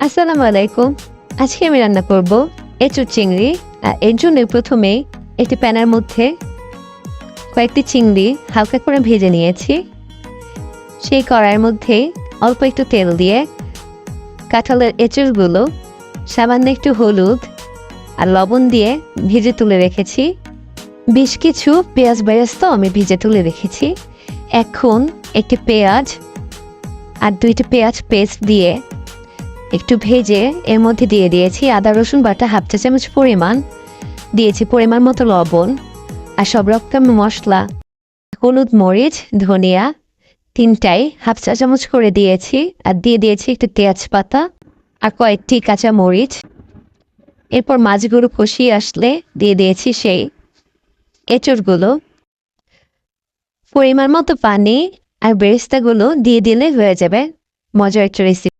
আসসালামু আলাইকুম। আজকে আমি রান্না করব এঁচোড় চিংড়ি। এর জন্য প্রথমে একটি প্যানের মধ্যে কয়েকটি চিংড়ি হালকা করে ভেজে নিয়েছি। সেই কড়াইয়ের মধ্যে অল্প একটু তেল দিয়ে কাঁঠালের এঁচোড়গুলো সামান্য একটু হলুদ আর লবণ দিয়ে ভেজে তুলে রেখেছি। বেশ কিছু পেঁয়াজ বেরেস্তা আমি ভেজে তুলে রেখেছি। এখন একটি পেঁয়াজ আর দুইটি পেঁয়াজ পেস্ট দিয়ে একটু ভেজে এর মধ্যে দিয়ে দিয়েছি আদা রসুন বাটা হাফ চা চামচ পরিমাণ, দিয়েছি পরিমাণ মতো লবণ আর সব রকম মশলা, হলুদ মরিচ ধনিয়া তিনটাই হাফ চা চামচ করে দিয়েছি আর দিয়ে দিয়েছি একটু তেজপাতা আর কয়েকটি কাঁচা মরিচ। এরপর মাছগুলো কষিয়ে আসলে দিয়ে দিয়েছি সেই এঁচড়গুলো, পরিমাণ মতো পানি আর বেরেস্তাগুলো দিয়ে দিলে হয়ে যাবে মজার একটা রেসিপি।